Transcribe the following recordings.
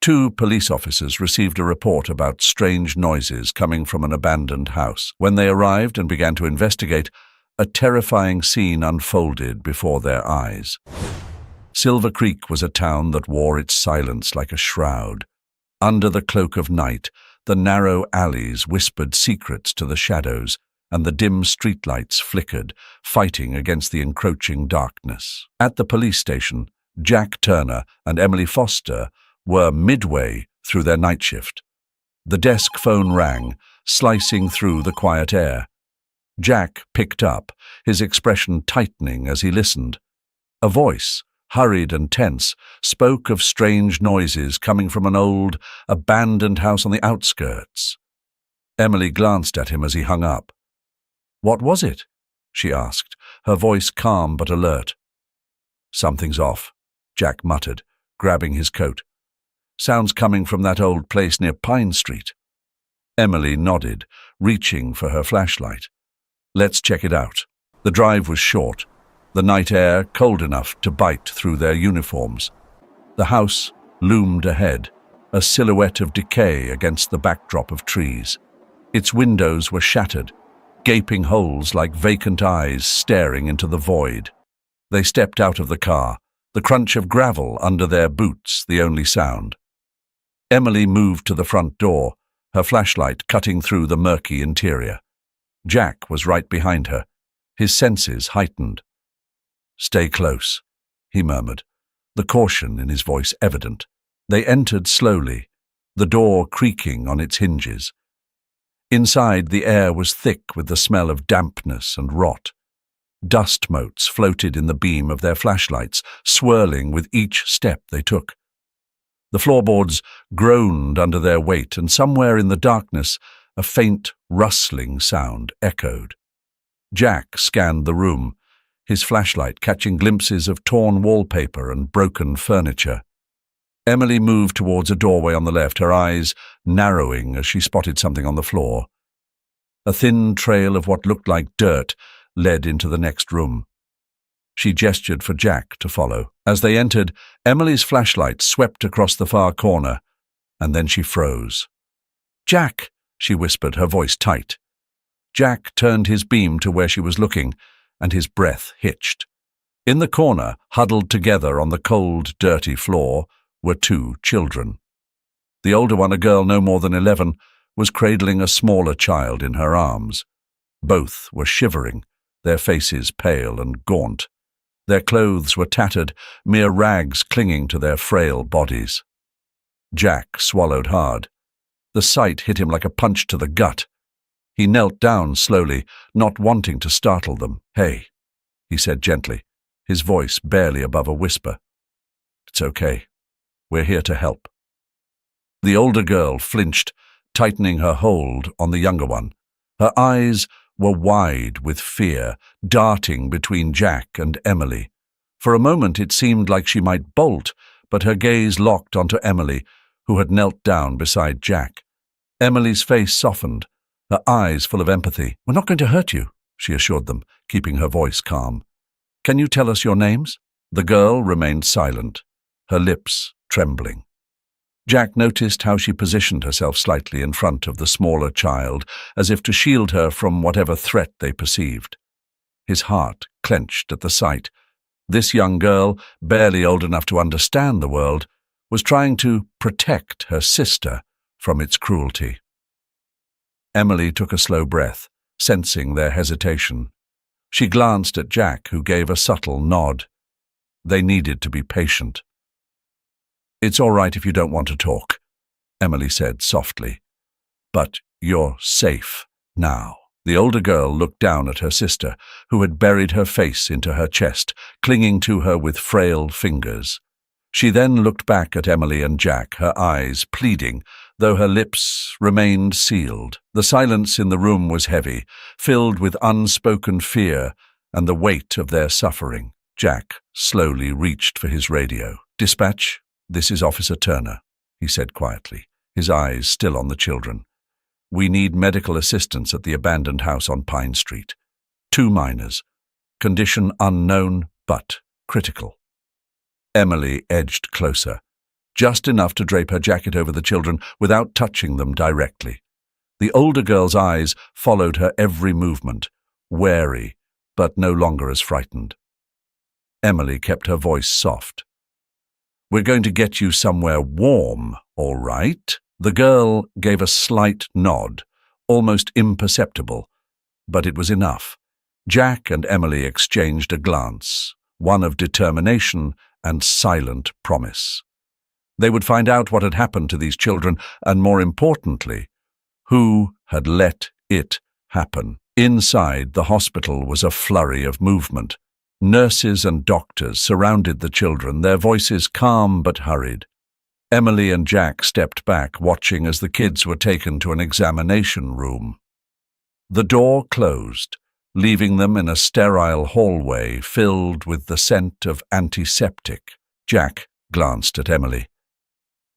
Two police officers received a report about strange noises coming from an abandoned house. When they arrived and began to investigate, a terrifying scene unfolded before their eyes. Silver Creek was a town that wore its silence like a shroud. Under the cloak of night, the narrow alleys whispered secrets to the shadows, and the dim streetlights flickered, fighting against the encroaching darkness. At the police station, Jack Turner and Emily Foster were midway through their night shift. The desk phone rang, slicing through the quiet air. Jack picked up, his expression tightening as he listened. A voice, hurried and tense, spoke of strange noises coming from an old, abandoned house on the outskirts. Emily glanced at him as he hung up. "What was it?" she asked, her voice calm but alert. "Something's off," Jack muttered, grabbing his coat. "Sounds coming from that old place near Pine Street." Emily nodded, reaching for her flashlight. "Let's check it out." The drive was short, the night air cold enough to bite through their uniforms. The house loomed ahead, a silhouette of decay against the backdrop of trees. Its windows were shattered, gaping holes like vacant eyes staring into the void. They stepped out of the car, the crunch of gravel under their boots the only sound. Emily moved to the front door, her flashlight cutting through the murky interior. Jack was right behind her, his senses heightened. "Stay close," he murmured, the caution in his voice evident. They entered slowly, the door creaking on its hinges. Inside, the air was thick with the smell of dampness and rot. Dust motes floated in the beam of their flashlights, swirling with each step they took. The floorboards groaned under their weight, and somewhere in the darkness, a faint, rustling sound echoed. Jack scanned the room, his flashlight catching glimpses of torn wallpaper and broken furniture. Emily moved towards a doorway on the left, her eyes narrowing as she spotted something on the floor. A thin trail of what looked like dirt led into the next room. She gestured for Jack to follow. As they entered, Emily's flashlight swept across the far corner, and then she froze. "Jack," she whispered, her voice tight. Jack turned his beam to where she was looking, and his breath hitched. In the corner, huddled together on the cold, dirty floor, were two children. The older one, a girl no more than 11, was cradling a smaller child in her arms. Both were shivering, their faces pale and gaunt. Their clothes were tattered, mere rags clinging to their frail bodies. Jack swallowed hard. The sight hit him like a punch to the gut. He knelt down slowly, not wanting to startle them. "Hey," he said gently, his voice barely above a whisper. "It's okay. We're here to help." The older girl flinched, tightening her hold on the younger one. Her eyes were wide with fear, darting between Jack and Emily. For a moment it seemed like she might bolt, but her gaze locked onto Emily, who had knelt down beside Jack. Emily's face softened, her eyes full of empathy. "We're not going to hurt you," she assured them, keeping her voice calm. "Can you tell us your names?" The girl remained silent, her lips trembling. Jack noticed how she positioned herself slightly in front of the smaller child, as if to shield her from whatever threat they perceived. His heart clenched at the sight. This young girl, barely old enough to understand the world, was trying to protect her sister from its cruelty. Emily took a slow breath, sensing their hesitation. She glanced at Jack, who gave a subtle nod. They needed to be patient. "It's all right if you don't want to talk," Emily said softly. "But you're safe now." The older girl looked down at her sister, who had buried her face into her chest, clinging to her with frail fingers. She then looked back at Emily and Jack, her eyes pleading, though her lips remained sealed. The silence in the room was heavy, filled with unspoken fear and the weight of their suffering. Jack slowly reached for his radio. "Dispatch, this is Officer Turner," he said quietly, his eyes still on the children. "We need medical assistance at the abandoned house on Pine Street. 2 minors. Condition unknown, but critical." Emily edged closer, just enough to drape her jacket over the children without touching them directly. The older girl's eyes followed her every movement, wary, but no longer as frightened. Emily kept her voice soft. "We're going to get you somewhere warm, all right?" The girl gave a slight nod, almost imperceptible, but it was enough. Jack and Emily exchanged a glance, one of determination and silent promise. They would find out what had happened to these children, and more importantly, who had let it happen. Inside the hospital was a flurry of movement. Nurses and doctors surrounded the children, their voices calm but hurried. Emily and Jack stepped back, watching as the kids were taken to an examination room. The door closed, leaving them in a sterile hallway filled with the scent of antiseptic. Jack glanced at Emily.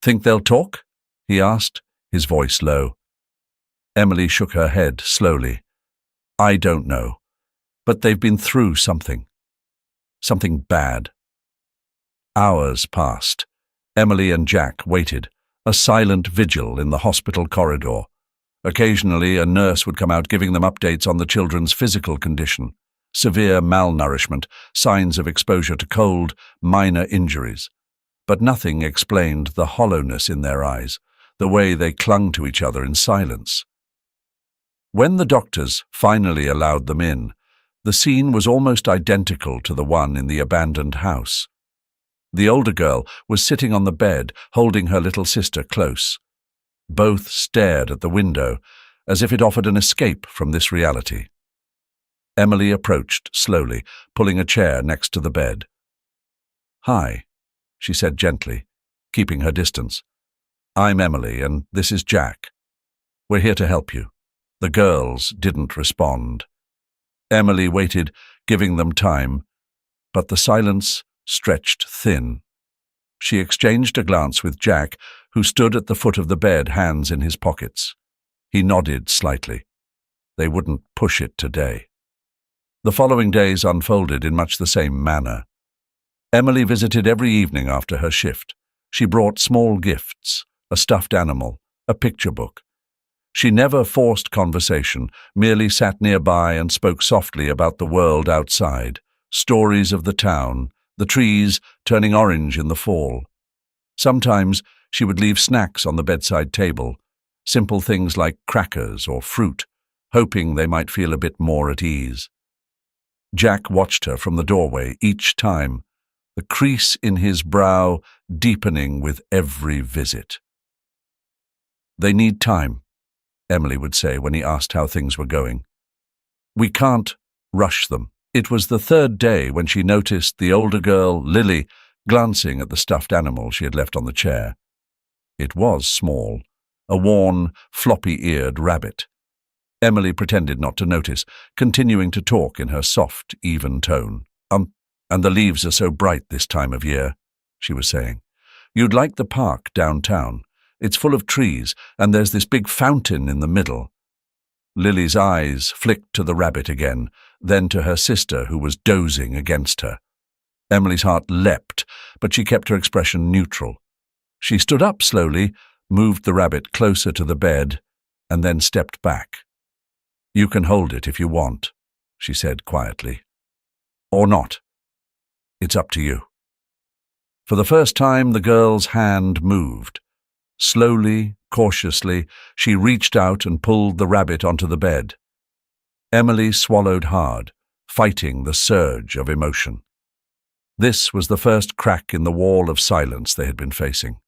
"Think they'll talk?" he asked, his voice low. Emily shook her head slowly. "I don't know, but they've been through something. Something bad." Hours passed. Emily and Jack waited, a silent vigil in the hospital corridor. Occasionally, a nurse would come out giving them updates on the children's physical condition, severe malnourishment, signs of exposure to cold, minor injuries. But nothing explained the hollowness in their eyes, the way they clung to each other in silence. When the doctors finally allowed them in, the scene was almost identical to the one in the abandoned house. The older girl was sitting on the bed, holding her little sister close. Both stared at the window, as if it offered an escape from this reality. Emily approached slowly, pulling a chair next to the bed. "Hi," she said gently, keeping her distance. "I'm Emily, and this is Jack. We're here to help you." The girls didn't respond. Emily waited, giving them time, but the silence stretched thin. She exchanged a glance with Jack, who stood at the foot of the bed, hands in his pockets. He nodded slightly. They wouldn't push it today. The following days unfolded in much the same manner. Emily visited every evening after her shift. She brought small gifts, a stuffed animal, a picture book. She never forced conversation, merely sat nearby and spoke softly about the world outside, stories of the town, the trees turning orange in the fall. Sometimes she would leave snacks on the bedside table, simple things like crackers or fruit, hoping they might feel a bit more at ease. Jack watched her from the doorway each time, the crease in his brow deepening with every visit. "They need time," Emily would say when he asked how things were going. "We can't rush them." It was the third day when she noticed the older girl, Lily, glancing at the stuffed animal she had left on the chair. It was small, a worn, floppy-eared rabbit. Emily pretended not to notice, continuing to talk in her soft, even tone. And the leaves are so bright this time of year," she was saying. "You'd like the park downtown. It's full of trees, and there's this big fountain in the middle." Lily's eyes flicked to the rabbit again, then to her sister, who was dozing against her. Emily's heart leapt, but she kept her expression neutral. She stood up slowly, moved the rabbit closer to the bed, and then stepped back. "You can hold it if you want," she said quietly. "Or not. It's up to you." For the first time, the girl's hand moved. Slowly, cautiously, she reached out and pulled the rabbit onto the bed. Emily swallowed hard, fighting the surge of emotion. This was the first crack in the wall of silence they had been facing.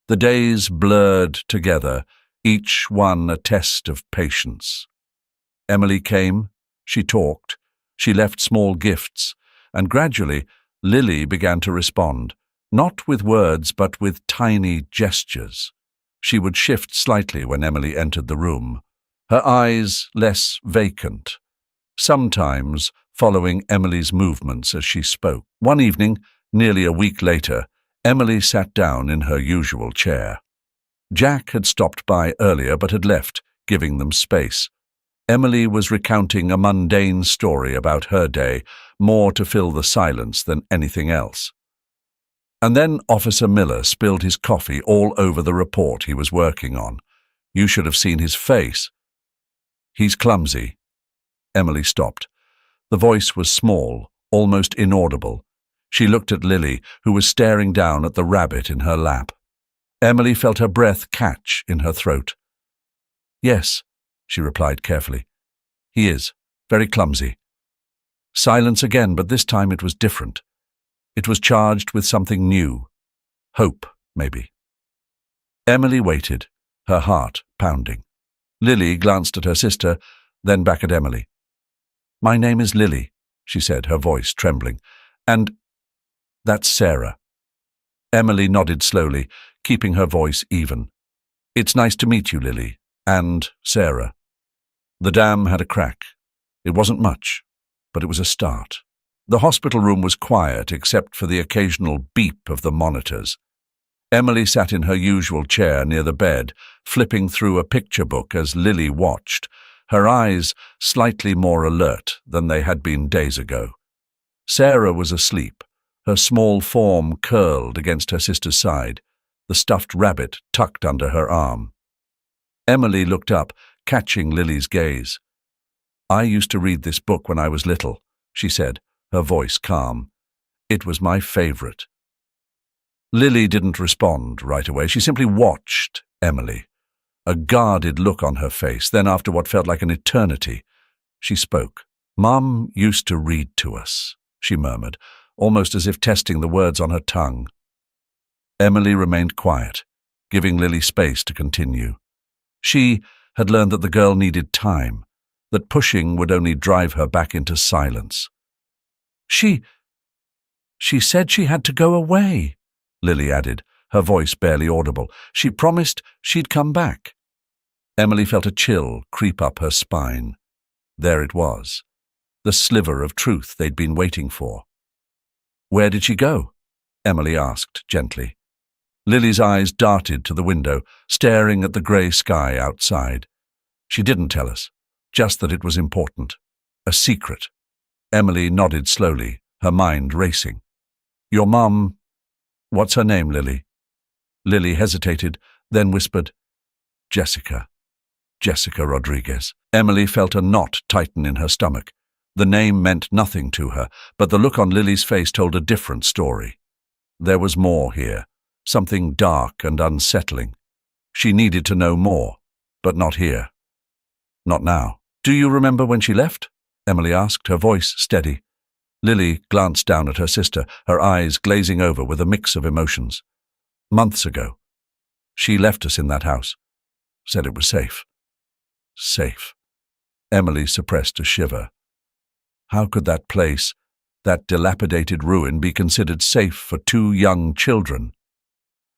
The days blurred together, each one a test of patience. Emily came, she talked, she left small gifts, and gradually Lily began to respond, not with words but with tiny gestures. She would shift slightly when Emily entered the room, her eyes less vacant, sometimes following Emily's movements as she spoke. One evening, nearly a week later, Emily sat down in her usual chair. Jack had stopped by earlier but had left, giving them space. Emily was recounting a mundane story about her day, more to fill the silence than anything else. And then Officer Miller spilled his coffee all over the report he was working on. You should have seen his face. He's clumsy. Emily stopped. The voice was small, almost inaudible. She looked at Lily, who was staring down at the rabbit in her lap. Emily felt her breath catch in her throat. Yes, she replied carefully. He is. Very clumsy. Silence again, but this time it was different. It was charged with something new. Hope, maybe. Emily waited, her heart pounding. Lily glanced at her sister, then back at Emily. My name is Lily, she said, her voice trembling. And that's Sarah. Emily nodded slowly, keeping her voice even. It's nice to meet you, Lily. And Sarah. The dam had a crack. It wasn't much, but it was a start. The hospital room was quiet except for the occasional beep of the monitors. Emily sat in her usual chair near the bed, flipping through a picture book as Lily watched, her eyes slightly more alert than they had been days ago. Sarah was asleep, her small form curled against her sister's side, the stuffed rabbit tucked under her arm. Emily looked up, catching Lily's gaze. I used to read this book when I was little, she said, her voice calm. It was my favorite. Lily didn't respond right away. She simply watched Emily, a guarded look on her face. Then, after what felt like an eternity, she spoke. Mum used to read to us, she murmured, almost as if testing the words on her tongue. Emily remained quiet, giving Lily space to continue. She had learned that the girl needed time, that pushing would only drive her back into silence. She said she had to go away, Lily added, her voice barely audible. She promised she'd come back. Emily felt a chill creep up her spine. There it was, the sliver of truth they'd been waiting for. Where did she go? Emily asked gently. Lily's eyes darted to the window, staring at the grey sky outside. She didn't tell us, just that it was important. A secret. Emily nodded slowly, her mind racing. Your mum... What's her name, Lily? Lily hesitated, then whispered, Jessica. Jessica Rodriguez. Emily felt a knot tighten in her stomach. The name meant nothing to her, but the look on Lily's face told a different story. There was more here, something dark and unsettling. She needed to know more, but not here. Not now. Do you remember when she left? Emily asked, her voice steady. Lily glanced down at her sister, her eyes glazing over with a mix of emotions. Months ago. She left us in that house. Said it was safe. Safe. Emily suppressed a shiver. How could that place, that dilapidated ruin, be considered safe for two young children?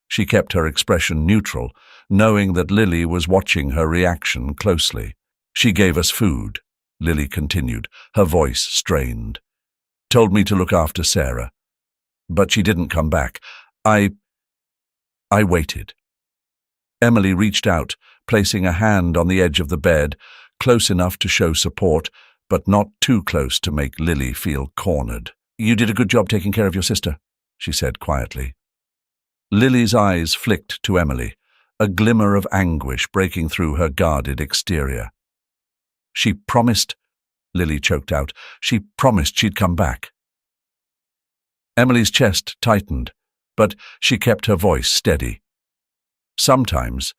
She kept her expression neutral, knowing that Lily was watching her reaction closely. She gave us food, Lily continued, her voice strained. Told me to look after Sarah. But she didn't come back. I waited. Emily reached out, placing a hand on the edge of the bed, close enough to show support, but not too close to make Lily feel cornered. You did a good job taking care of your sister, she said quietly. Lily's eyes flicked to Emily, a glimmer of anguish breaking through her guarded exterior. She promised, Lily choked out, she promised she'd come back. Emily's chest tightened, but she kept her voice steady. Sometimes,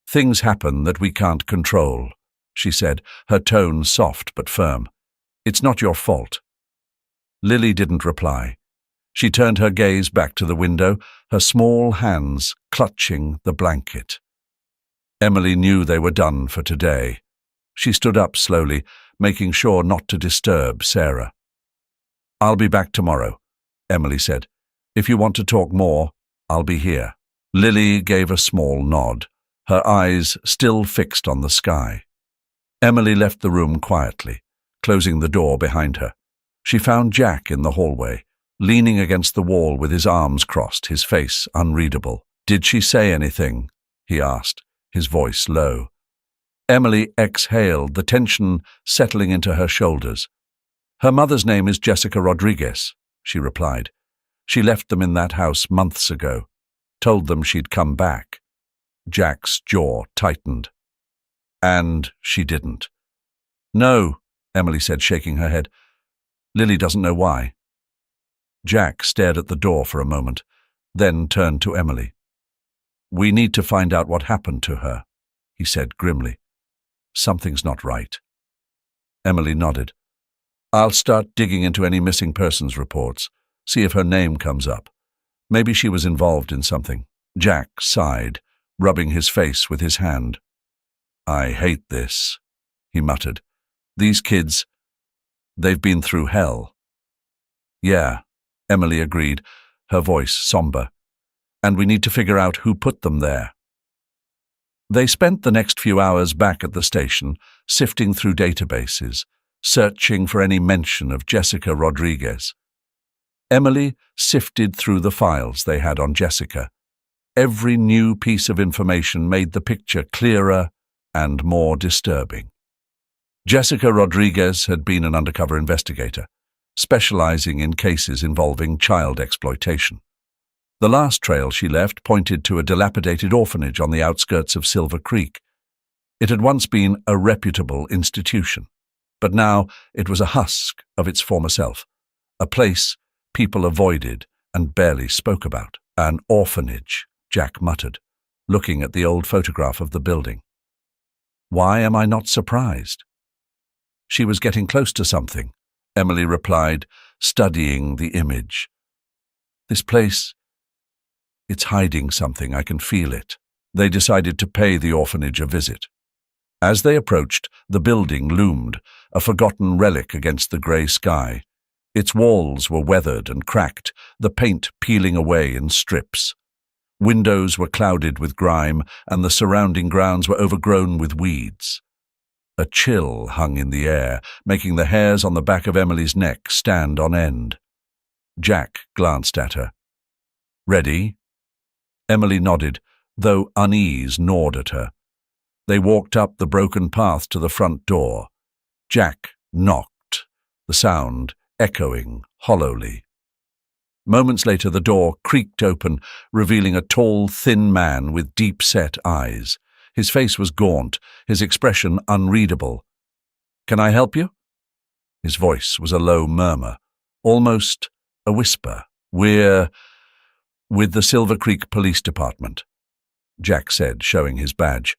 things happen that we can't control, she said, her tone soft but firm. It's not your fault. Lily didn't reply. She turned her gaze back to the window, her small hands clutching the blanket. Emily knew they were done for today. She stood up slowly, making sure not to disturb Sarah. I'll be back tomorrow, Emily said. If you want to talk more, I'll be here. Lily gave a small nod, her eyes still fixed on the sky. Emily left the room quietly, closing the door behind her. She found Jack in the hallway, leaning against the wall with his arms crossed, his face unreadable. Did she say anything? He asked, his voice low. Emily exhaled, the tension settling into her shoulders. Her mother's name is Jessica Rodriguez, she replied. She left them in that house months ago, told them she'd come back. Jack's jaw tightened. And she didn't. No, Emily said, shaking her head. Lily doesn't know why. Jack stared at the door for a moment, then turned to Emily. We need to find out what happened to her, he said grimly. Something's not right. Emily nodded. I'll start digging into any missing persons reports, see if her name comes up. Maybe she was involved in something. Jack sighed, rubbing his face with his hand. I hate this, he muttered. These kids, they've been through hell. Yeah, Emily agreed, her voice somber. And we need to figure out who put them there. They spent the next few hours back at the station, sifting through databases, searching for any mention of Jessica Rodriguez. Emily sifted through the files they had on Jessica. Every new piece of information made the picture clearer and more disturbing. Jessica Rodriguez had been an undercover investigator, specializing in cases involving child exploitation. The last trail she left pointed to a dilapidated orphanage on the outskirts of Silver Creek. It had once been a reputable institution, but now it was a husk of its former self, a place people avoided and barely spoke about. An orphanage, Jack muttered, looking at the old photograph of the building. Why am I not surprised? She was getting close to something, Emily replied, studying the image. This place, it's hiding something, I can feel it. They decided to pay the orphanage a visit. As they approached, the building loomed, a forgotten relic against the grey sky. Its walls were weathered and cracked, the paint peeling away in strips. Windows were clouded with grime, and the surrounding grounds were overgrown with weeds. A chill hung in the air, making the hairs on the back of Emily's neck stand on end. Jack glanced at her. Ready? Emily nodded, though unease gnawed at her. They walked up the broken path to the front door. Jack knocked, the sound echoing hollowly. Moments later, the door creaked open, revealing a tall, thin man with deep-set eyes. His face was gaunt, his expression unreadable. Can I help you? His voice was a low murmur, almost a whisper. We're with the Silver Creek Police Department, Jack said, showing his badge.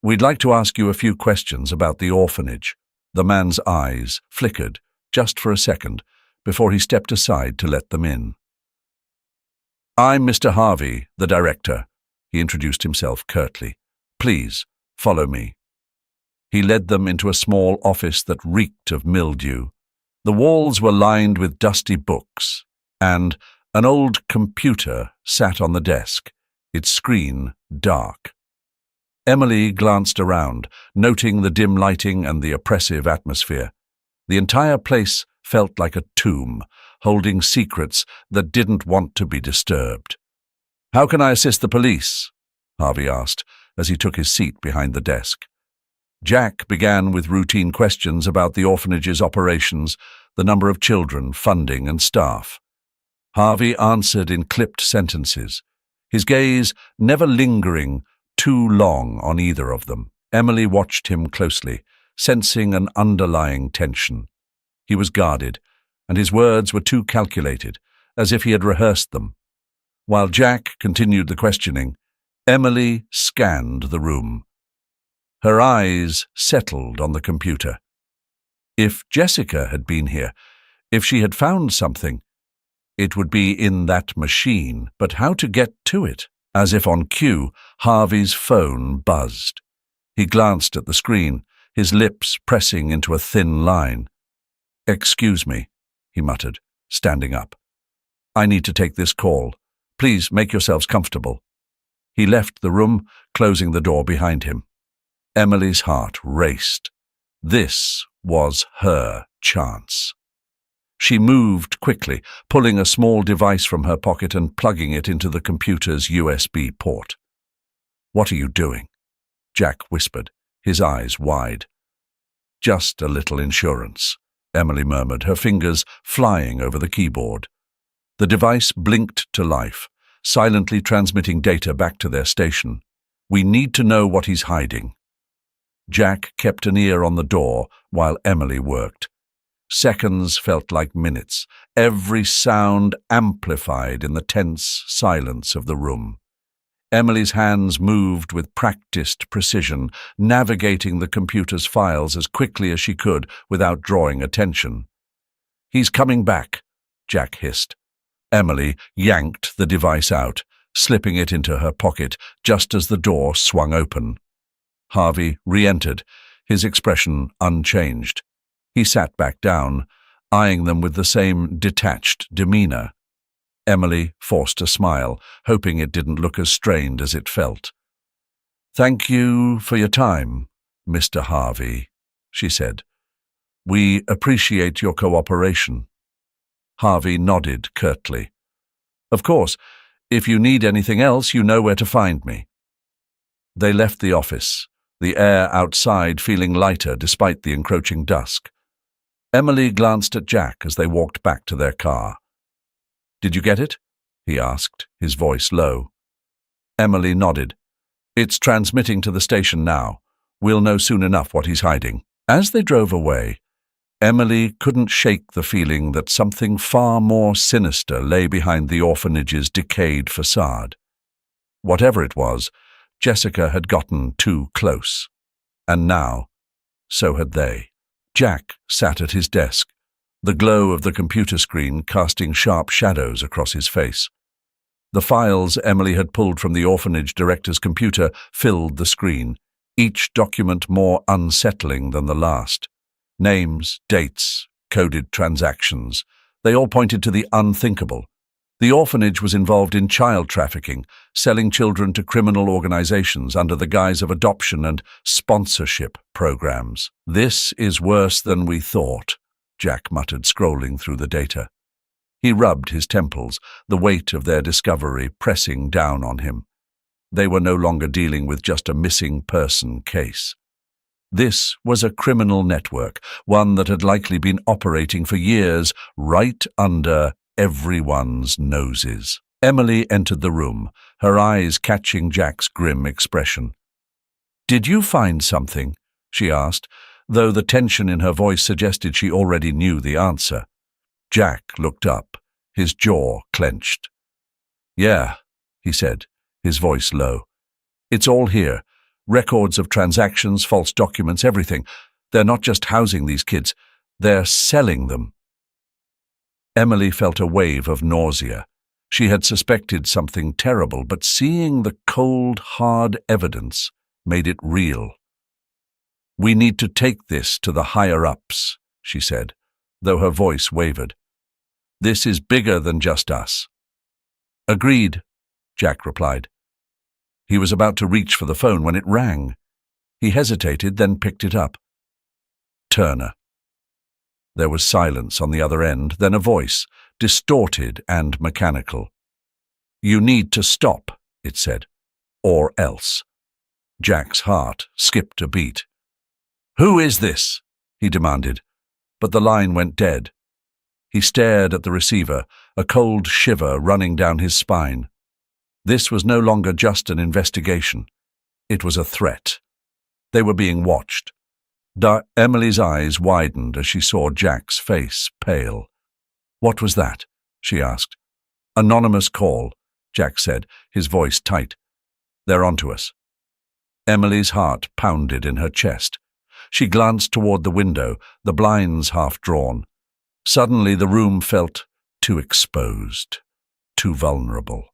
We'd like to ask you a few questions about the orphanage. The man's eyes flickered, just for a second, before he stepped aside to let them in. I'm Mr. Harvey, the director, he introduced himself curtly. Please, follow me. He led them into a small office that reeked of mildew. The walls were lined with dusty books, and an old computer sat on the desk, its screen dark. Emily glanced around, noting the dim lighting and the oppressive atmosphere. The entire place felt like a tomb, holding secrets that didn't want to be disturbed. How can I assist the police? Harvey asked, as he took his seat behind the desk. Jack began with routine questions about the orphanage's operations, the number of children, funding, and staff. Harvey answered in clipped sentences, his gaze never lingering too long on either of them. Emily watched him closely, sensing an underlying tension. He was guarded, and his words were too calculated, as if he had rehearsed them. While Jack continued the questioning, Emily scanned the room. Her eyes settled on the computer. If Jessica had been here, if she had found something, it would be in that machine, but how to get to it? As if on cue, Harvey's phone buzzed. He glanced at the screen, his lips pressing into a thin line. Excuse me, he muttered, standing up. I need to take this call. Please make yourselves comfortable. He left the room, closing the door behind him. Emily's heart raced. This was her chance. She moved quickly, pulling a small device from her pocket and plugging it into the computer's USB port. What are you doing? Jack whispered, his eyes wide. Just a little insurance, Emily murmured, her fingers flying over the keyboard. The device blinked to life, silently transmitting data back to their station. "We need to know what he's hiding." Jack kept an ear on the door while Emily worked. Seconds felt like minutes, every sound amplified in the tense silence of the room. Emily's hands moved with practiced precision, navigating the computer's files as quickly as she could without drawing attention. "He's coming back," Jack hissed. Emily yanked the device out, slipping it into her pocket just as the door swung open. Harvey re-entered, his expression unchanged. He sat back down, eyeing them with the same detached demeanor. Emily forced a smile, hoping it didn't look as strained as it felt. "Thank you for your time, Mr. Harvey," she said. "We appreciate your cooperation." Harvey nodded curtly. "Of course, if you need anything else, you know where to find me." They left the office, the air outside feeling lighter despite the encroaching dusk. Emily glanced at Jack as they walked back to their car. "Did you get it?" he asked, his voice low. Emily nodded. "It's transmitting to the station now. We'll know soon enough what he's hiding." As they drove away, Emily couldn't shake the feeling that something far more sinister lay behind the orphanage's decayed facade. Whatever it was, Jessica had gotten too close. And now, so had they. Jack sat at his desk, the glow of the computer screen casting sharp shadows across his face. The files Emily had pulled from the orphanage director's computer filled the screen, each document more unsettling than the last. Names, dates, coded transactions, they all pointed to the unthinkable. The orphanage was involved in child trafficking, selling children to criminal organizations under the guise of adoption and sponsorship programs. "This is worse than we thought," Jack muttered, scrolling through the data. He rubbed his temples, the weight of their discovery pressing down on him. They were no longer dealing with just a missing person case. This was a criminal network, one that had likely been operating for years right under everyone's noses. Emily entered the room, her eyes catching Jack's grim expression. "Did you find something?" she asked, though the tension in her voice suggested she already knew the answer. Jack looked up, his jaw clenched. "Yeah," he said, his voice low. "It's all here. Records of transactions, false documents, everything. They're not just housing these kids, they're selling them." Emily felt a wave of nausea. She had suspected something terrible, but seeing the cold, hard evidence made it real. "We need to take this to the higher-ups," she said, though her voice wavered. "This is bigger than just us." "Agreed," Jack replied. He was about to reach for the phone when it rang. He hesitated, then picked it up. Turner. There was silence on the other end, then a voice, distorted and mechanical. "You need to stop," it said, "or else." Jack's heart skipped a beat. "Who is this?" he demanded, but the line went dead. He stared at the receiver, a cold shiver running down his spine. This was no longer just an investigation. It was a threat. They were being watched. Emily's eyes widened as she saw Jack's face pale. "What was that?" she asked. "Anonymous call," Jack said, his voice tight. "They're onto us." Emily's heart pounded in her chest. She glanced toward the window, the blinds half drawn. Suddenly the room felt too exposed, too vulnerable.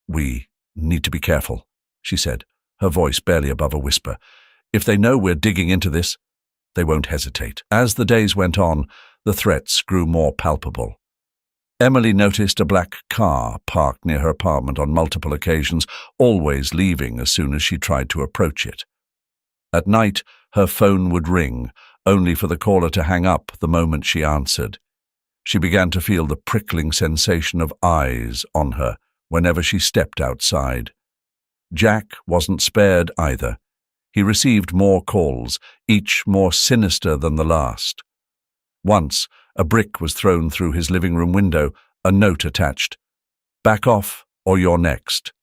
"We need to be careful," she said, her voice barely above a whisper. "If they know we're digging into this, they won't hesitate." As the days went on, the threats grew more palpable. Emily noticed a black car parked near her apartment on multiple occasions, always leaving as soon as she tried to approach it. At night, her phone would ring, only for the caller to hang up the moment she answered. She began to feel the prickling sensation of eyes on her whenever she stepped outside. Jack wasn't spared either. He received more calls, each more sinister than the last. Once, a brick was thrown through his living room window, a note attached. "Back off, or you're next."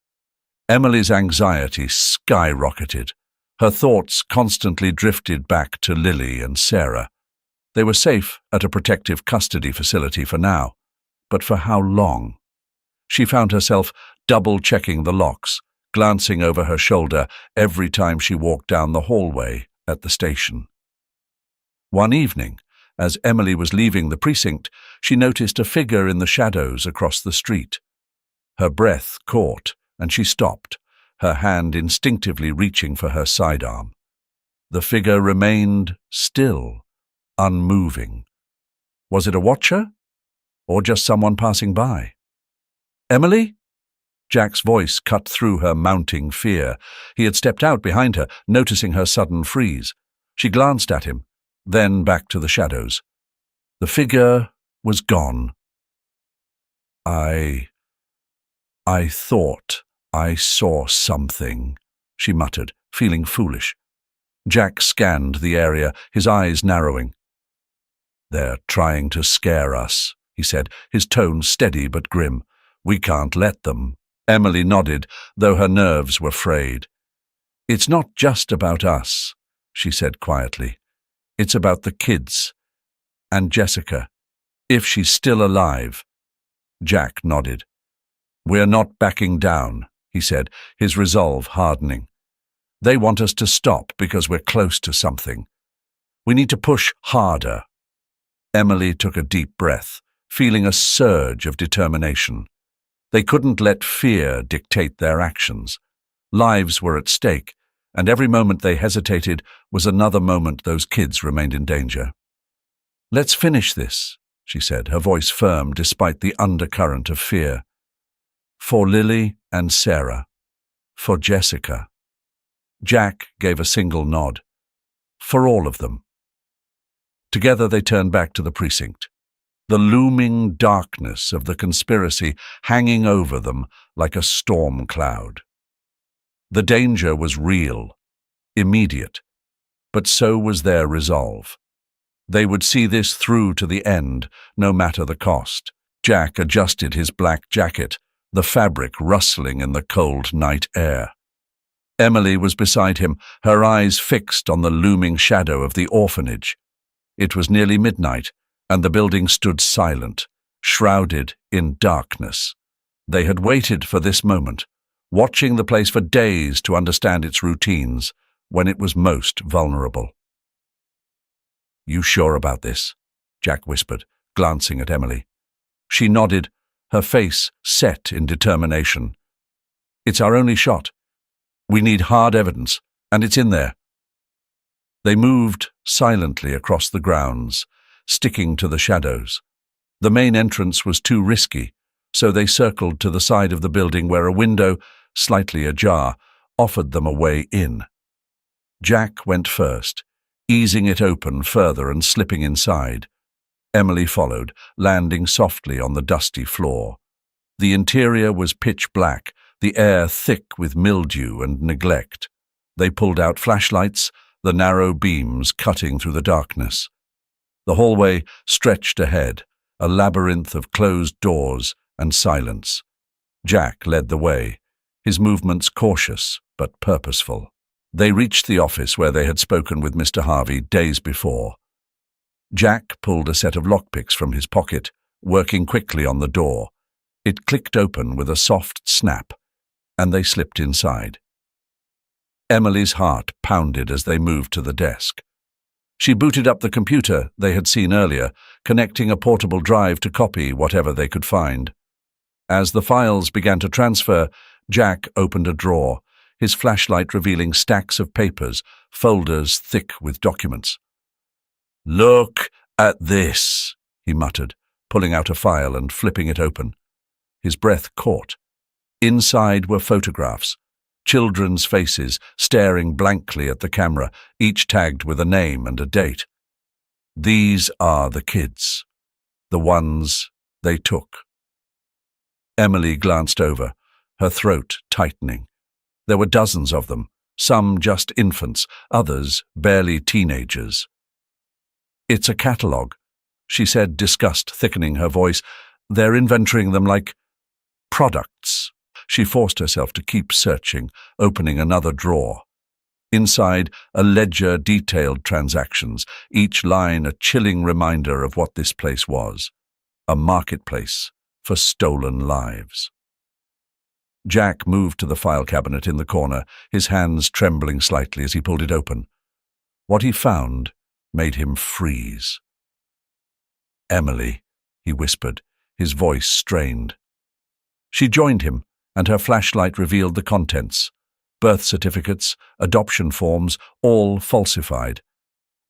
Emily's anxiety skyrocketed. Her thoughts constantly drifted back to Lily and Sarah. They were safe at a protective custody facility for now, but for how long? She found herself double-checking the locks, glancing over her shoulder every time she walked down the hallway at the station. One evening, as Emily was leaving the precinct, she noticed a figure in the shadows across the street. Her breath caught, and she stopped, her hand instinctively reaching for her sidearm. The figure remained still, unmoving. Was it a watcher? Or just someone passing by? "Emily?" Jack's voice cut through her mounting fear. He had stepped out behind her, noticing her sudden freeze. She glanced at him, then back to the shadows. The figure was gone. I thought I saw something," she muttered, feeling foolish. Jack scanned the area, his eyes narrowing. "They're trying to scare us," he said, his tone steady but grim. "We can't let them." Emily nodded, though her nerves were frayed. "It's not just about us," she said quietly. "It's about the kids. And Jessica, if she's still alive." Jack nodded. "We're not backing down," he said, his resolve hardening. "They want us to stop because we're close to something. We need to push harder." Emily took a deep breath, feeling a surge of determination. They couldn't let fear dictate their actions. Lives were at stake, and every moment they hesitated was another moment those kids remained in danger. "Let's finish this," she said, her voice firm despite the undercurrent of fear. "For Lily and Sarah. For Jessica." Jack gave a single nod. "For all of them." Together they turned back to the precinct, the looming darkness of the conspiracy hanging over them like a storm cloud. The danger was real, immediate, but so was their resolve. They would see this through to the end, no matter the cost. Jack adjusted his black jacket, the fabric rustling in the cold night air. Emily was beside him, her eyes fixed on the looming shadow of the orphanage. It was nearly midnight, and the building stood silent, shrouded in darkness. They had waited for this moment, watching the place for days to understand its routines when it was most vulnerable. "You sure about this?" Jack whispered, glancing at Emily. She nodded, her face set in determination. "It's our only shot. We need hard evidence, and it's in there." They moved silently across the grounds, sticking to the shadows. The main entrance was too risky, so they circled to the side of the building where a window, slightly ajar, offered them a way in. Jack went first, easing it open further and slipping inside. Emily followed, landing softly on the dusty floor. The interior was pitch black, the air thick with mildew and neglect. They pulled out flashlights, the narrow beams cutting through the darkness. The hallway stretched ahead, a labyrinth of closed doors and silence. Jack led the way, his movements cautious but purposeful. They reached the office where they had spoken with Mr. Harvey days before. Jack pulled a set of lockpicks from his pocket, working quickly on the door. It clicked open with a soft snap, and they slipped inside. Emily's heart pounded as they moved to the desk. She booted up the computer they had seen earlier, connecting a portable drive to copy whatever they could find. As the files began to transfer, Jack opened a drawer, his flashlight revealing stacks of papers, folders thick with documents. "Look at this," he muttered, pulling out a file and flipping it open. His breath caught. Inside were photographs, children's faces staring blankly at the camera, each tagged with a name and a date. These are the kids, the ones they took. Emily glanced over, her throat tightening. There were dozens of them, some just infants, others barely teenagers. "It's a catalogue," she said, disgust thickening her voice. They're inventorying them like products. She forced herself to keep searching, opening another drawer. Inside, a ledger detailed transactions, each line a chilling reminder of what this place was. A marketplace for stolen lives. Jack moved to the file cabinet in the corner, his hands trembling slightly as he pulled it open. What he found made him freeze. "Emily," he whispered, his voice strained. She joined him, and her flashlight revealed the contents. Birth certificates, adoption forms, all falsified.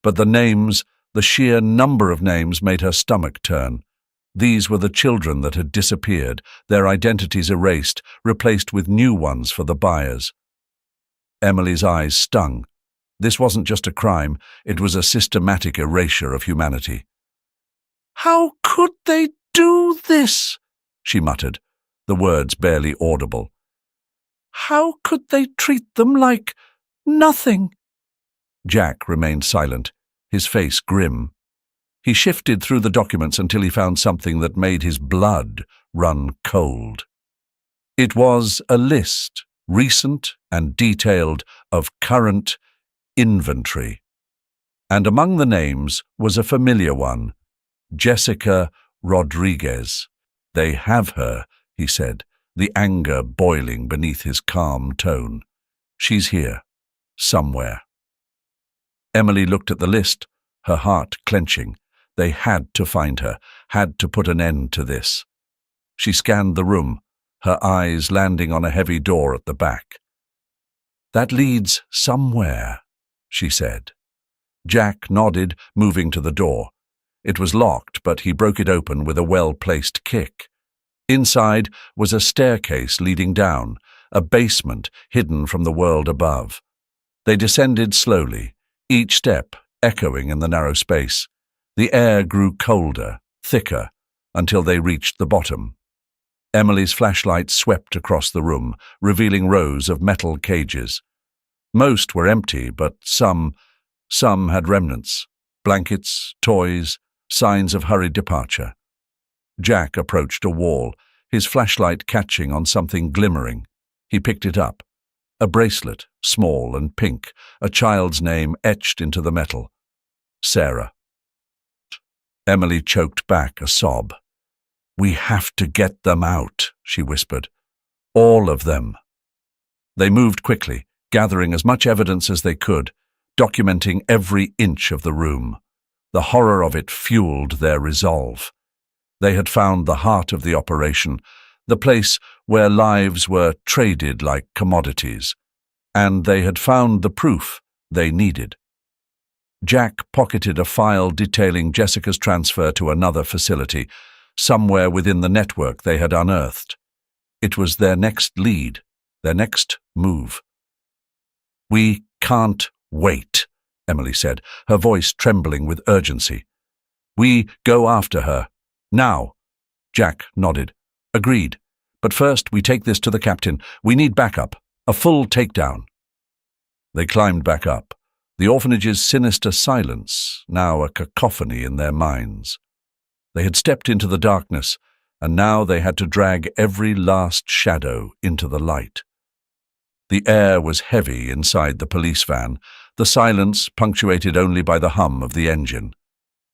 But the names, the sheer number of names, made her stomach turn. These were the children that had disappeared, their identities erased, replaced with new ones for the buyers. Emily's eyes stung. This wasn't just a crime, it was a systematic erasure of humanity. "How could they do this?" she muttered, the words barely audible. "How could they treat them like nothing?" Jack remained silent, his face grim. He shifted through the documents until he found something that made his blood run cold. It was a list, recent and detailed, of current inventory. And among the names was a familiar one, Jessica Rodriguez. "They have her," he said, the anger boiling beneath his calm tone. "She's here, somewhere." Emily looked at the list, her heart clenching. They had to find her, had to put an end to this. She scanned the room, her eyes landing on a heavy door at the back. "That leads somewhere," she said. Jack nodded, moving to the door. It was locked, but he broke it open with a well-placed kick. Inside was a staircase leading down, a basement hidden from the world above. They descended slowly, each step echoing in the narrow space. The air grew colder, thicker, until they reached the bottom. Emily's flashlight swept across the room, revealing rows of metal cages. Most were empty, but some had remnants, blankets, toys, signs of hurried departure. Jack approached a wall, his flashlight catching on something glimmering. He picked it up. A bracelet, small and pink, a child's name etched into the metal. Sarah. Emily choked back a sob. "We have to get them out," she whispered. "All of them." They moved quickly, gathering as much evidence as they could, documenting every inch of the room. The horror of it fueled their resolve. They had found the heart of the operation, the place where lives were traded like commodities, and they had found the proof they needed. Jack pocketed a file detailing Jessica's transfer to another facility, somewhere within the network they had unearthed. It was their next lead, their next move. "We can't wait," Emily said, her voice trembling with urgency. "We go after her. Now." Jack nodded. "Agreed. But first we take this to the captain. We need backup. A full takedown." They climbed back up, the orphanage's sinister silence now a cacophony in their minds. They had stepped into the darkness, and now they had to drag every last shadow into the light. The air was heavy inside the police van, the silence punctuated only by the hum of the engine.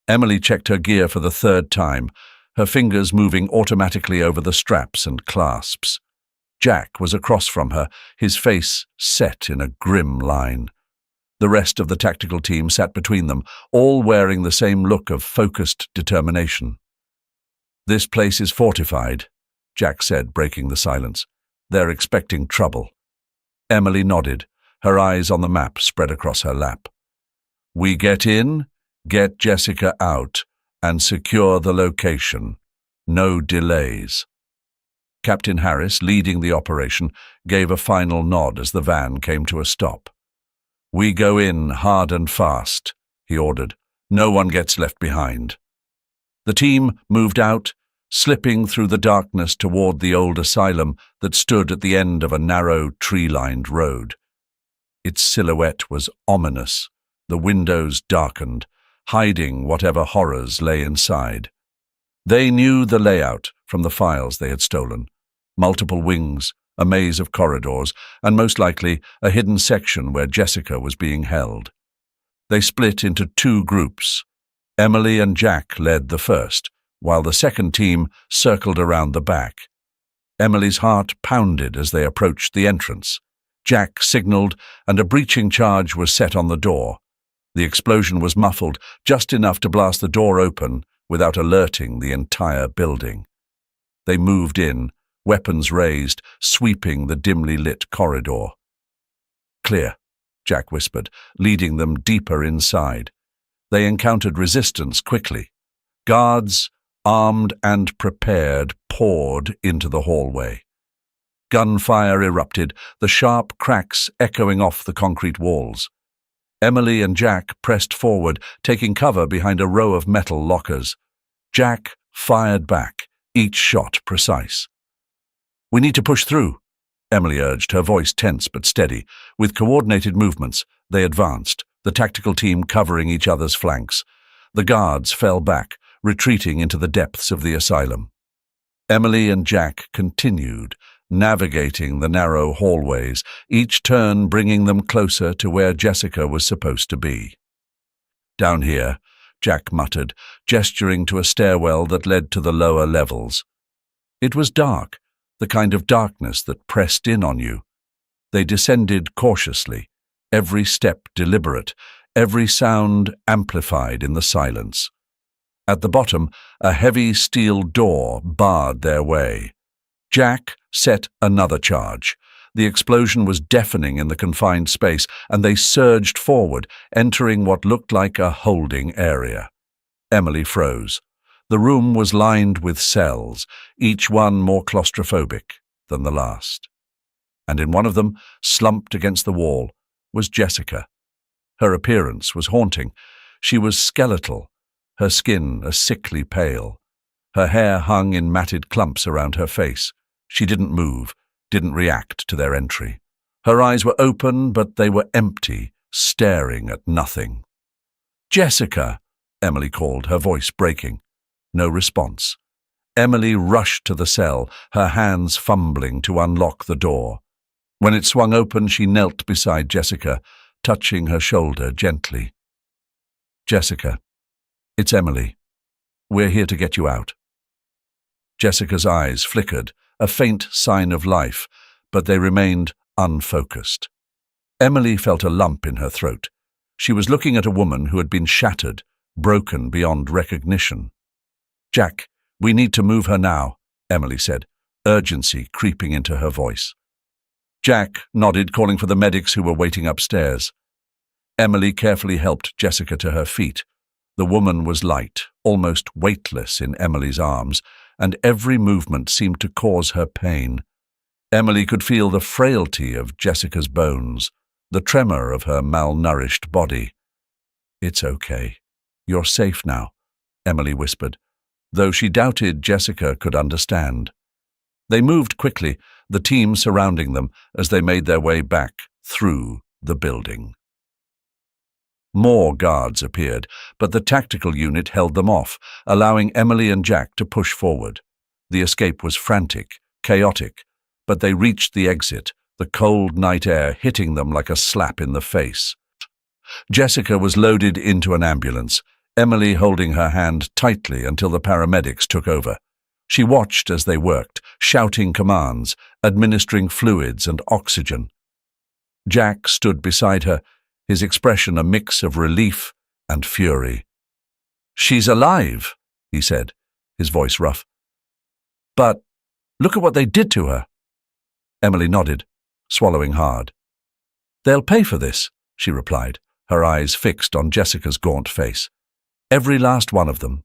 Emily checked her gear for the third time, her fingers moving automatically over the straps and clasps. Jack was across from her, his face set in a grim line. The rest of the tactical team sat between them, all wearing the same look of focused determination. "This place is fortified," Jack said, breaking the silence. "They're expecting trouble." Emily nodded, her eyes on the map spread across her lap. "We get in, get Jessica out, and secure the location. No delays." Captain Harris, leading the operation, gave a final nod as the van came to a stop. "We go in hard and fast," he ordered. "No one gets left behind." The team moved out, slipping through the darkness toward the old asylum that stood at the end of a narrow, tree-lined road. Its silhouette was ominous, the windows darkened, hiding whatever horrors lay inside. They knew the layout from the files they had stolen. Multiple wings, a maze of corridors, and most likely a hidden section where Jessica was being held. They split into two groups. Emily and Jack led the first, while the second team circled around the back. Emily's heart pounded as they approached the entrance. Jack signaled, and a breaching charge was set on the door. The explosion was muffled, just enough to blast the door open without alerting the entire building. They moved in, weapons raised, sweeping the dimly lit corridor. "Clear," Jack whispered, leading them deeper inside. They encountered resistance quickly. Guards, armed and prepared, poured into the hallway. Gunfire erupted, the sharp cracks echoing off the concrete walls. Emily and Jack pressed forward, taking cover behind a row of metal lockers. Jack fired back, each shot precise. "We need to push through," Emily urged, her voice tense but steady. With coordinated movements, they advanced, the tactical team covering each other's flanks. The guards fell back, retreating into the depths of the asylum. Emily and Jack continued, navigating the narrow hallways, each turn bringing them closer to where Jessica was supposed to be. "Down here," Jack muttered, gesturing to a stairwell that led to the lower levels. It was dark, the kind of darkness that pressed in on you. They descended cautiously, every step deliberate, every sound amplified in the silence. At the bottom, a heavy steel door barred their way. Jack set another charge. The explosion was deafening in the confined space, and they surged forward, entering what looked like a holding area. Emily froze. The room was lined with cells, each one more claustrophobic than the last. And in one of them, slumped against the wall, was Jessica. Her appearance was haunting. She was skeletal, her skin a sickly pale. Her hair hung in matted clumps around her face. She didn't move, didn't react to their entry. Her eyes were open, but they were empty, staring at nothing. "Jessica!" Emily called, her voice breaking. No response. Emily rushed to the cell, her hands fumbling to unlock the door. When it swung open, she knelt beside Jessica, touching her shoulder gently. "Jessica, it's Emily. We're here to get you out." Jessica's eyes flickered, a faint sign of life, but they remained unfocused. Emily felt a lump in her throat. She was looking at a woman who had been shattered, broken beyond recognition. "Jack, we need to move her now," Emily said, urgency creeping into her voice. Jack nodded, calling for the medics who were waiting upstairs. Emily carefully helped Jessica to her feet. The woman was light, almost weightless in Emily's arms, and every movement seemed to cause her pain. Emily could feel the frailty of Jessica's bones, the tremor of her malnourished body. "It's okay. You're safe now," Emily whispered, though she doubted Jessica could understand. They moved quickly, the team surrounding them as they made their way back through the building. More guards appeared, but the tactical unit held them off, allowing Emily and Jack to push forward. The escape was frantic, chaotic, but they reached the exit, the cold night air hitting them like a slap in the face. Jessica was loaded into an ambulance, Emily holding her hand tightly until the paramedics took over. She watched as they worked, shouting commands, administering fluids and oxygen. Jack stood beside her, his expression a mix of relief and fury. "She's alive," he said, his voice rough. "But look at what they did to her." Emily nodded, swallowing hard. "They'll pay for this," she replied, her eyes fixed on Jessica's gaunt face. "Every last one of them."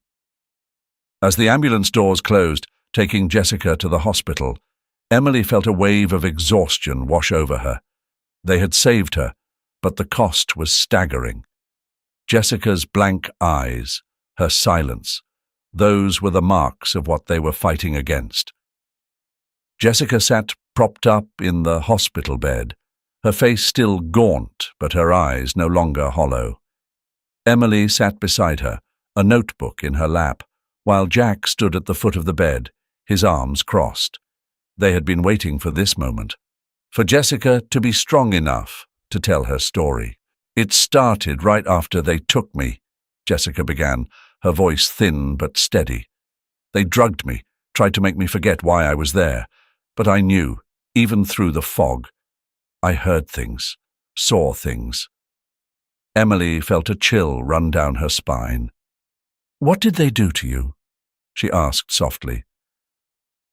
As the ambulance doors closed, taking Jessica to the hospital, Emily felt a wave of exhaustion wash over her. They had saved her, but the cost was staggering. Jessica's blank eyes, her silence, those were the marks of what they were fighting against. Jessica sat propped up in the hospital bed, her face still gaunt, but her eyes no longer hollow. Emily sat beside her, a notebook in her lap, while Jack stood at the foot of the bed, his arms crossed. They had been waiting for this moment, for Jessica to be strong enough to tell her story. "It started right after they took me," Jessica began, her voice thin but steady. "They drugged me, tried to make me forget why I was there, but I knew, even through the fog. I heard things, saw things." Emily felt a chill run down her spine. "What did they do to you?" she asked softly.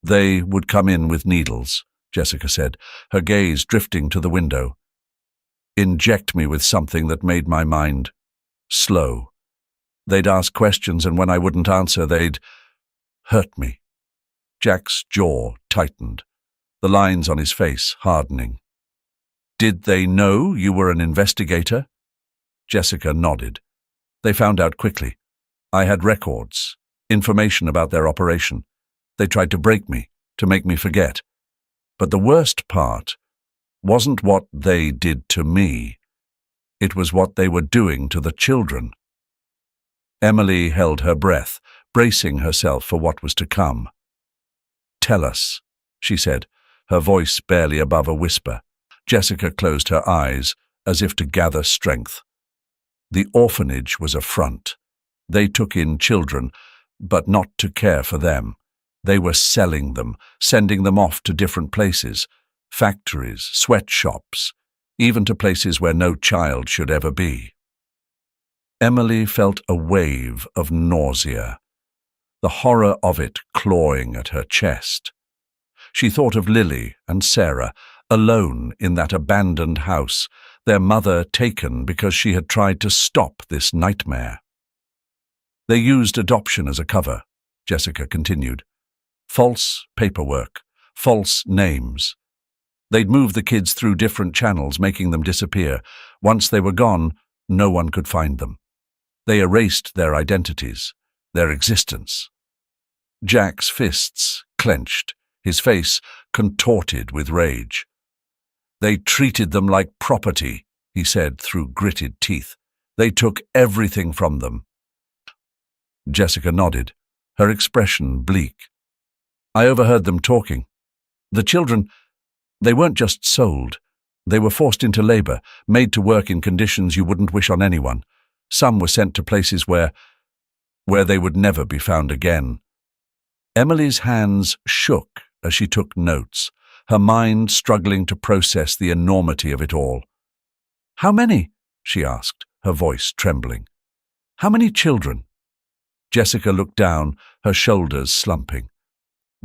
"They would come in with needles," Jessica said, her gaze drifting to the window. "Inject me with something that made my mind slow. They'd ask questions, and when I wouldn't answer, they'd hurt me." Jack's jaw tightened, the lines on his face hardening. "Did they know you were an investigator?" Jessica nodded. "They found out quickly. I had records, information about their operation. They tried to break me, to make me forget. But the worst part wasn't what they did to me. It was what they were doing to the children." Emily held her breath, bracing herself for what was to come. "Tell us," she said, her voice barely above a whisper. Jessica closed her eyes, as if to gather strength. The orphanage was a front. They took in children, but not to care for them. They were selling them, sending them off to different places, factories, sweatshops, even to places where no child should ever be. Emily felt a wave of nausea, the horror of it clawing at her chest. She thought of Lily and Sarah, alone in that abandoned house, their mother taken because she had tried to stop this nightmare. "They used adoption as a cover," Jessica continued. "False paperwork, false names. They'd move the kids through different channels, making them disappear. Once they were gone, no one could find them. They erased their identities, their existence." Jack's fists clenched, his face contorted with rage. "They treated them like property," he said through gritted teeth. "They took everything from them." Jessica nodded, her expression bleak. "I overheard them talking. The children, they weren't just sold. They were forced into labor, made to work in conditions you wouldn't wish on anyone. Some were sent to places where they would never be found again." Emily's hands shook as she took notes, her mind struggling to process the enormity of it all. "How many?" she asked, her voice trembling. "How many children?" Jessica looked down, her shoulders slumping.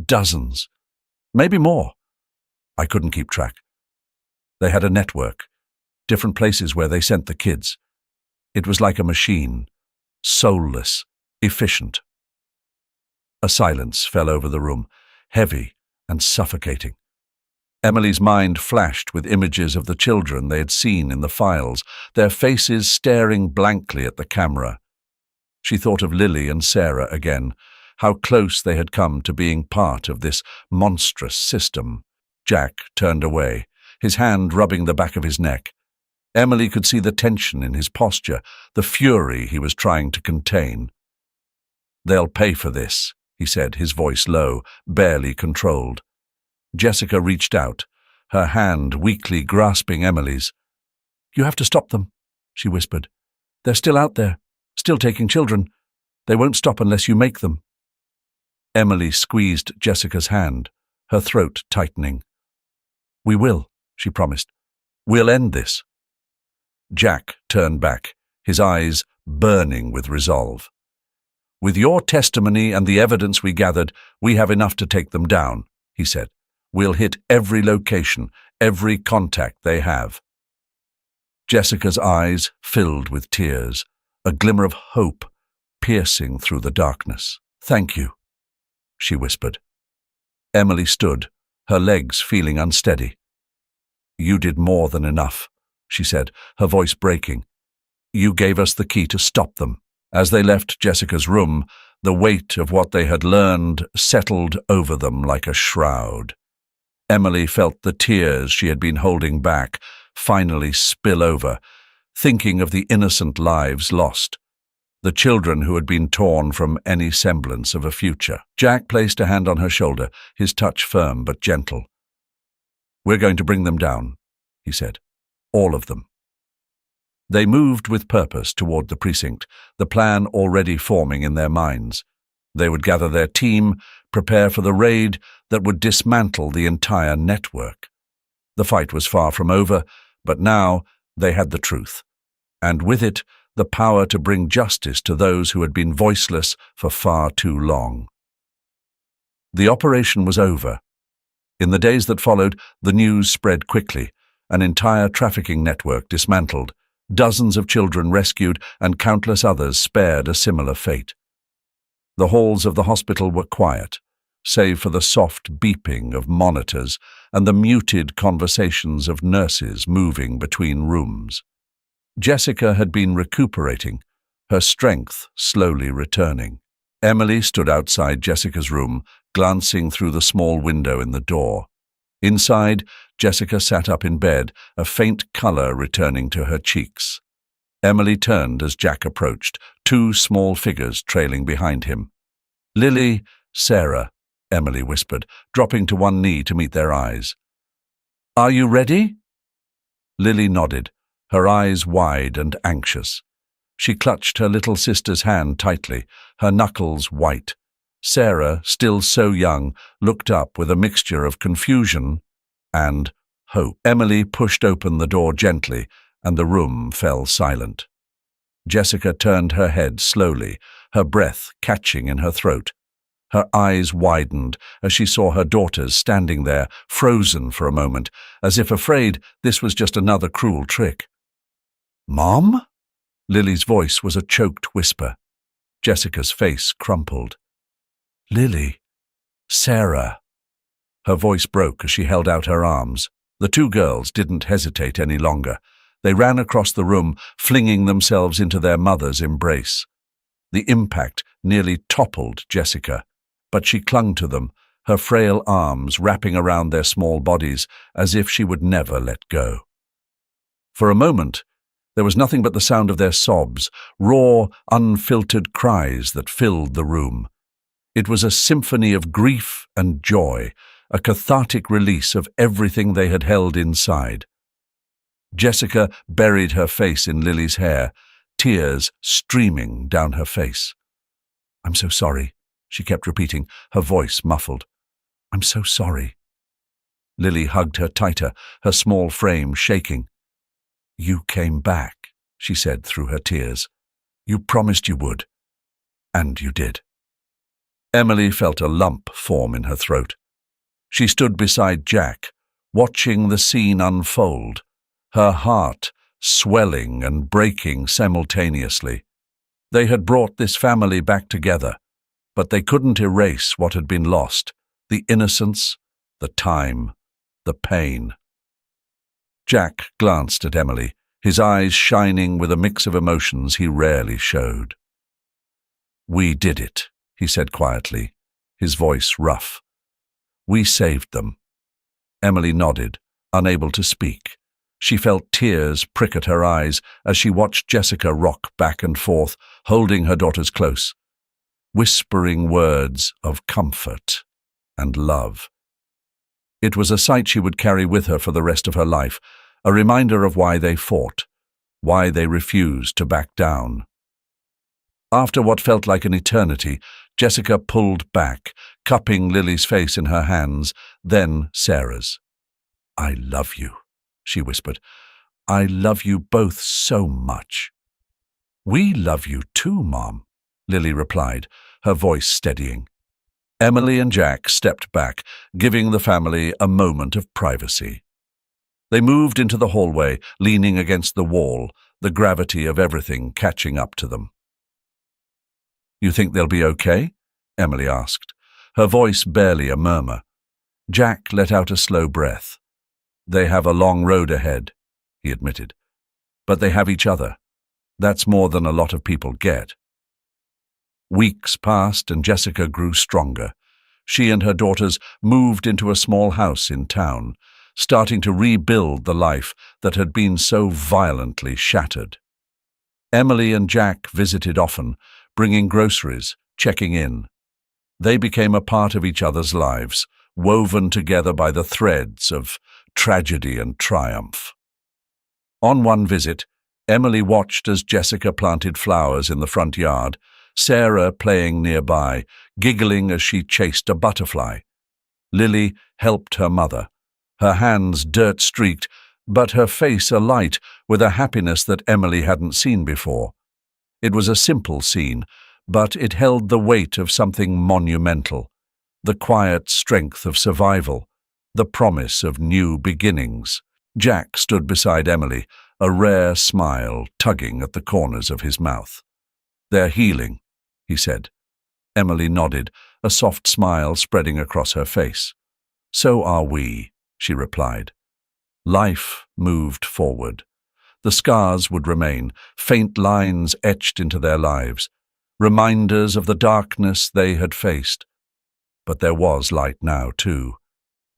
"Dozens. Maybe more. I couldn't keep track. They had a network, different places where they sent the kids. It was like a machine, soulless, efficient." A silence fell over the room, heavy and suffocating. Emily's mind flashed with images of the children they had seen in the files, their faces staring blankly at the camera. She thought of Lily and Sarah again, how close they had come to being part of this monstrous system. Jack turned away, his hand rubbing the back of his neck. Emily could see the tension in his posture, the fury he was trying to contain. "They'll pay for this," he said, his voice low, barely controlled. Jessica reached out, her hand weakly grasping Emily's. "You have to stop them," she whispered. "They're still out there, still taking children. They won't stop unless you make them." Emily squeezed Jessica's hand, her throat tightening. "We will," she promised. "We'll end this." Jack turned back, his eyes burning with resolve. "With your testimony and the evidence we gathered, we have enough to take them down," he said. "We'll hit every location, every contact they have." Jessica's eyes filled with tears, a glimmer of hope piercing through the darkness. "Thank you," she whispered. Emily stood, her legs feeling unsteady. "You did more than enough," she said, her voice breaking. "You gave us the key to stop them." As they left Jessica's room, the weight of what they had learned settled over them like a shroud. Emily felt the tears she had been holding back finally spill over, thinking of the innocent lives lost, the children who had been torn from any semblance of a future. Jack placed a hand on her shoulder, his touch firm but gentle. "We're going to bring them down," he said. "All of them." They moved with purpose toward the precinct, the plan already forming in their minds. They would gather their team, prepare for the raid that would dismantle the entire network. The fight was far from over, but now they had the truth, and with it, the power to bring justice to those who had been voiceless for far too long. The operation was over. In the days that followed, the news spread quickly, an entire trafficking network dismantled, dozens of children rescued, and countless others spared a similar fate. The halls of the hospital were quiet, save for the soft beeping of monitors and the muted conversations of nurses moving between rooms. Jessica had been recuperating, her strength slowly returning. Emily stood outside Jessica's room, glancing through the small window in the door. Inside, Jessica sat up in bed, a faint color returning to her cheeks. Emily turned as Jack approached, two small figures trailing behind him. "Lily, Sarah," Emily whispered, dropping to one knee to meet their eyes. "Are you ready?" Lily nodded, her eyes wide and anxious. She clutched her little sister's hand tightly, her knuckles white. Sarah, still so young, looked up with a mixture of confusion and hope. Emily pushed open the door gently, and the room fell silent. Jessica turned her head slowly, her breath catching in her throat. Her eyes widened as she saw her daughters standing there, frozen for a moment, as if afraid this was just another cruel trick. "Mom?" Lily's voice was a choked whisper. Jessica's face crumpled. "Lily, Sarah." Her voice broke as she held out her arms. The two girls didn't hesitate any longer. They ran across the room, flinging themselves into their mother's embrace. The impact nearly toppled Jessica, but she clung to them, her frail arms wrapping around their small bodies as if she would never let go. For a moment, there was nothing but the sound of their sobs, raw, unfiltered cries that filled the room. It was a symphony of grief and joy, a cathartic release of everything they had held inside. Jessica buried her face in Lily's hair, tears streaming down her face. "I'm so sorry," she kept repeating, her voice muffled. "I'm so sorry." Lily hugged her tighter, her small frame shaking. "You came back," she said through her tears. "You promised you would. And you did." Emily felt a lump form in her throat. She stood beside Jack, watching the scene unfold, her heart swelling and breaking simultaneously. They had brought this family back together, but they couldn't erase what had been lost, the innocence, the time, the pain. Jack glanced at Emily, his eyes shining with a mix of emotions he rarely showed. "We did it," he said quietly, his voice rough. "We saved them." Emily nodded, unable to speak. She felt tears prick at her eyes as she watched Jessica rock back and forth, holding her daughters close, whispering words of comfort and love. It was a sight she would carry with her for the rest of her life, a reminder of why they fought, why they refused to back down. After what felt like an eternity, Jessica pulled back, cupping Lily's face in her hands, then Sarah's. "I love you," she whispered. "I love you both so much." "We love you too, Mom," Lily replied, her voice steadying. Emily and Jack stepped back, giving the family a moment of privacy. They moved into the hallway, leaning against the wall, the gravity of everything catching up to them. "You think they'll be okay?" Emily asked, her voice barely a murmur. Jack let out a slow breath. "They have a long road ahead," he admitted. "But they have each other. That's more than a lot of people get." Weeks passed and Jessica grew stronger. She and her daughters moved into a small house in town, starting to rebuild the life that had been so violently shattered. Emily and Jack visited often, bringing groceries, checking in. They became a part of each other's lives, woven together by the threads of tragedy and triumph. On one visit, Emily watched as Jessica planted flowers in the front yard, Sarah playing nearby, giggling as she chased a butterfly. Lily helped her mother, her hands dirt-streaked, but her face alight with a happiness that Emily hadn't seen before. It was a simple scene, but it held the weight of something monumental, the quiet strength of survival, the promise of new beginnings. Jack stood beside Emily, a rare smile tugging at the corners of his mouth. "They're healing," he said. Emily nodded, a soft smile spreading across her face. "So are we," she replied. Life moved forward. The scars would remain, faint lines etched into their lives, reminders of the darkness they had faced. But there was light now, too,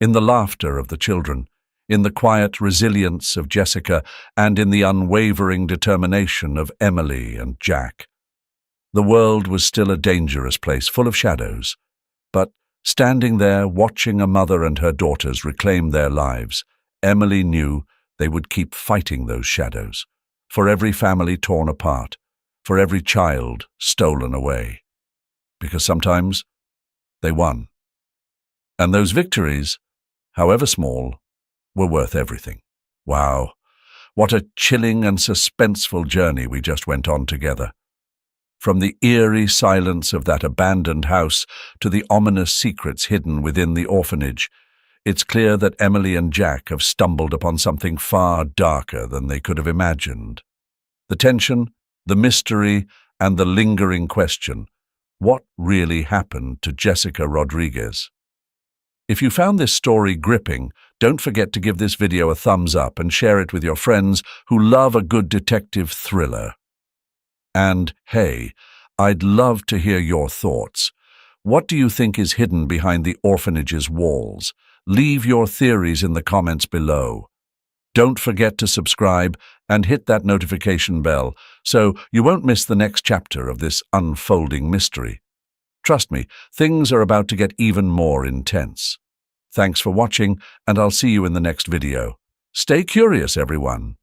in the laughter of the children, in the quiet resilience of Jessica, and in the unwavering determination of Emily and Jack. The world was still a dangerous place, full of shadows, but standing there watching a mother and her daughters reclaim their lives, Emily knew they would keep fighting those shadows, for every family torn apart, for every child stolen away. Because sometimes they won. And those victories, however small, were worth everything. Wow, what a chilling and suspenseful journey we just went on together. From the eerie silence of that abandoned house to the ominous secrets hidden within the orphanage, it's clear that Emily and Jack have stumbled upon something far darker than they could have imagined. The tension, the mystery, and the lingering question: what really happened to Jessica Rodriguez? If you found this story gripping, don't forget to give this video a thumbs up and share it with your friends who love a good detective thriller. And hey, I'd love to hear your thoughts. What do you think is hidden behind the orphanage's walls? Leave your theories in the comments below. Don't forget to subscribe and hit that notification bell so you won't miss the next chapter of this unfolding mystery. Trust me, things are about to get even more intense. Thanks for watching, and I'll see you in the next video. Stay curious, everyone.